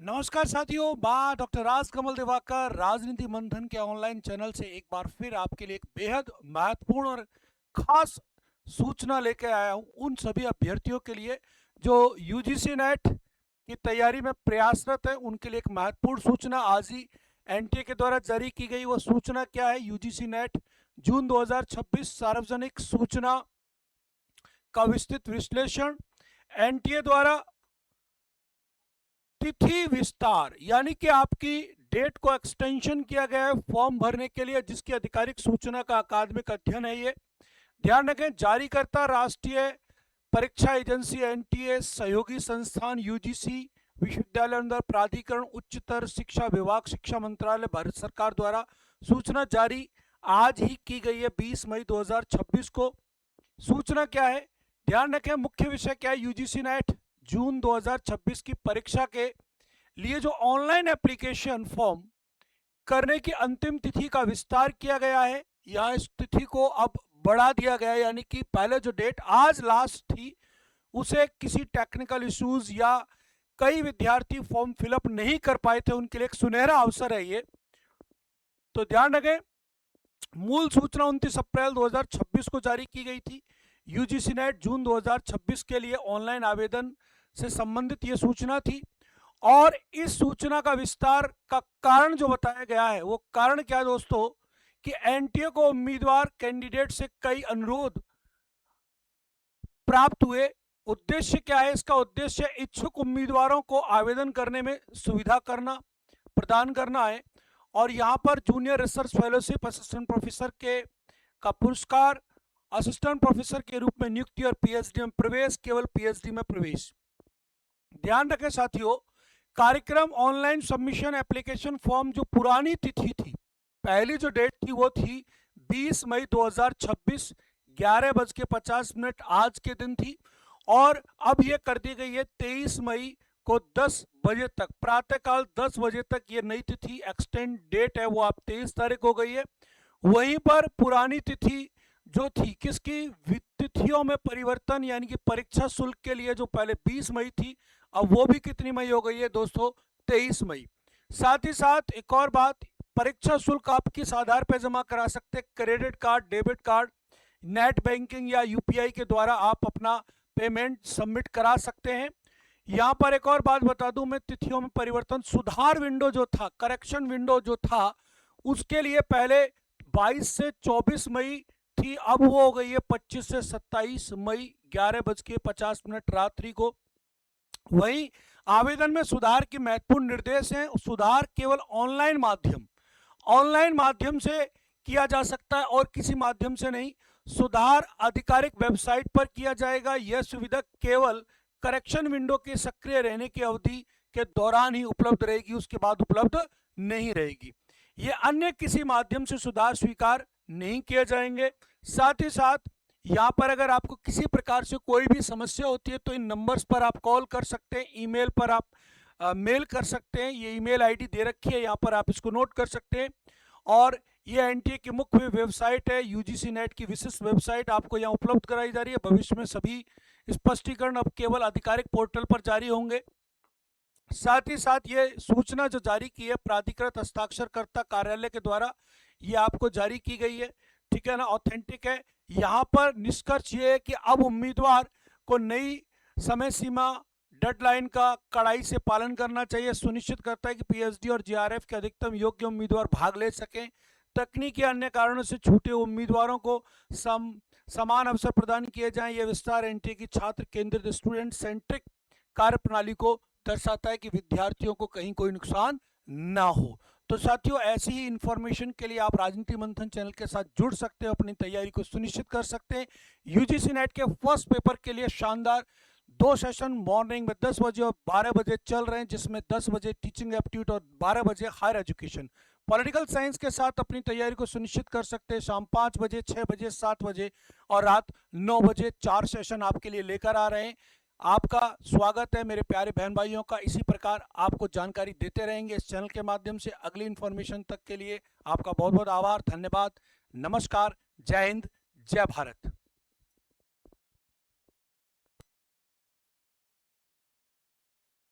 नमस्कार साथियों, मैं डॉक्टर राजकमल दिवाकर राजनीति मंथन के ऑनलाइन चैनल से एक बार फिर आपके लिए एक बेहद महत्वपूर्ण और खास सूचना लेके आया हूं उन सभी अभ्यर्थियों के लिए जो यूजीसी नेट की तैयारी में प्रयासरत है। उनके लिए एक महत्वपूर्ण सूचना आज ही एनटीए के द्वारा जारी की गई। वो सूचना क्या है? यूजीसी नेट जून 2026 सार्वजनिक सूचना का विस्तृत विश्लेषण। एनटीए द्वारा तिथि विस्तार यानी कि आपकी डेट को एक्सटेंशन किया गया है फॉर्म भरने के लिए, जिसकी आधिकारिक सूचना का अकादमिक अध्ययन है। ये ध्यान रखें, जारीकर्ता राष्ट्रीय परीक्षा एजेंसी एनटीए, सहयोगी संस्थान यूजीसी, विश्वविद्यालय अनुदान प्राधिकरण, उच्चतर शिक्षा विभाग, शिक्षा मंत्रालय, भारत सरकार द्वारा सूचना जारी आज ही की गई है 20 मई 2026 को। सूचना क्या है? ध्यान रखें, मुख्य विषय क्या है? यूजीसी नेट जून 2026 की परीक्षा के लिए जो ऑनलाइन एप्लीकेशन फॉर्म करने की अंतिम तिथि का विस्तार किया गया है। यहाँ इस तिथि को अब बढ़ा दिया गया है, यानी कि पहले जो डेट आज लास्ट थी उसे किसी टेक्निकल इश्यूज या कई विद्यार्थी फॉर्म फिलअप नहीं कर पाए थे, उनके लिए एक सुनहरा अवसर है ये। तो ध्यान रखें, मूल सूचना 29 अप्रैल 2026 को जारी की गई थी। यूजीसी नेट जून 2026 के लिए ऑनलाइन आवेदन से संबंधित ये सूचना थी। और इस सूचना का विस्तार का कारण जो बताया गया है, वो कारण क्या है दोस्तों? कि एनटीए को उम्मीदवार कैंडिडेट से कई अनुरोध प्राप्त हुए। उद्देश्य क्या है इसका? उद्देश्य इच्छुक उम्मीदवारों को आवेदन करने में सुविधा प्रदान करना है। और यहाँ पर junior research fellowship, assistant professor के का पुरस्कार, असिस्टेंट प्रोफेसर के रूप में नियुक्ति और पीएचडी में प्रवेश, केवल पीएचडी में प्रवेश। ध्यान रखें साथियों, कार्यक्रम ऑनलाइन सबमिशन एप्लीकेशन फॉर्म जो पुरानी तिथि थी, पहली जो डेट थी वो थी 20 मई 2026 11:50 आज के दिन थी। और अब ये कर दी गई है 23 मई को 10 बजे तक, प्रातःकाल 10 बजे तक ये नई तिथि एक्सटेंड डेट है वो अब 23 तारीख हो गई है। वहीं पर पुरानी तिथि जो थी, किसकी? तिथियों में परिवर्तन, यानी कि परीक्षा शुल्क के लिए जो पहले 20 मई थी, अब वो भी कितनी मई हो गई है दोस्तों? 23 मई। साथ ही साथ एक और बात, परीक्षा शुल्क आप किस आधार पर जमा करा सकते हैं? Credit card, debit card, net banking या यूपीआई के द्वारा आप अपना पेमेंट सबमिट करा सकते हैं। यहाँ पर एक और बात बता दूं मैं, तिथियों में परिवर्तन, सुधार विंडो जो था, करेक्शन विंडो जो था, उसके लिए पहले 22 से 24 मई थी, अब वो हो गई है 25 से 27 मई 11:50 रात्रि को। वहीं आवेदन में सुधार के महत्वपूर्ण निर्देश हैं। सुधार केवल ऑनलाइन माध्यम से किया जा सकता है और किसी माध्यम से नहीं। सुधार आधिकारिक वेबसाइट पर किया जाएगा। यह सुविधा केवल करेक्शन विंडो के सक्रिय रहने की अवधि के दौरान ही उपलब्ध रहेगी, उसके बाद उपलब्ध नहीं रहेगी। ये अन्य किसी माध्यम से सुधार स्वीकार नहीं किए जाएंगे। साथ ही साथ यहाँ पर अगर आपको किसी प्रकार से कोई भी समस्या होती है तो इन नंबर्स पर आप कॉल कर सकते हैं, ईमेल पर आप मेल कर सकते हैं। ये ईमेल आईडी दे रखी है, यहाँ पर आप इसको नोट कर सकते हैं। और ये एनटीए की मुख्य वेबसाइट है, यूजीसी नेट की विशिष्ट वेबसाइट आपको यहाँ उपलब्ध कराई जा रही है। भविष्य में सभी स्पष्टीकरण अब केवल आधिकारिक पोर्टल पर जारी होंगे। साथ ही साथ ये सूचना जो जारी की है प्राधिकृत हस्ताक्षरकर्ता कार्यालय के द्वारा, ये आपको जारी की गई है, ठीक है ना, ऑथेंटिक है। यहाँ पर निष्कर्ष ये है कि अब उम्मीदवार को नई समय सीमा, डेडलाइन का कड़ाई से पालन करना चाहिए। सुनिश्चित करता है कि पीएचडी और जेआरएफ के अधिकतम योग्य उम्मीदवार भाग ले सकें। तकनीकी अन्य कारणों से छूटे उम्मीदवारों को समान अवसर प्रदान किए जाएं। यह विस्तार एनटीए की छात्र केंद्रित, स्टूडेंट सेंट्रिक कार्यप्रणाली को दर्शाता है कि विद्यार्थियों को कहीं कोई नुकसान ना हो। तो साथियों, ऐसी ही इंफॉर्मेशन के लिए आप राजनीति मंथन चैनल के साथ जुड़ सकते हो, अपनी तैयारी को सुनिश्चित कर सकते हैं। यूजीसी नेट के फर्स्ट पेपर के लिए शानदार 2 सेशन मॉर्निंग में 10 बजे और 12 बजे चल रहे हैं, जिसमें 10 बजे टीचिंग एप्टीट्यूड और 12 बजे हायर एजुकेशन। पॉलिटिकल साइंस के साथ अपनी तैयारी को सुनिश्चित कर सकते हैं। शाम 5 बजे, 6 बजे, 7 बजे और रात 9 बजे 4 सेशन आपके लिए लेकर आ रहे हैं। आपका स्वागत है मेरे प्यारे बहन भाइयों का। इसी प्रकार आपको जानकारी देते रहेंगे इस चैनल के माध्यम से। अगली इन्फॉर्मेशन तक के लिए आपका बहुत बहुत आभार, धन्यवाद, नमस्कार, जय हिंद, जय भारत।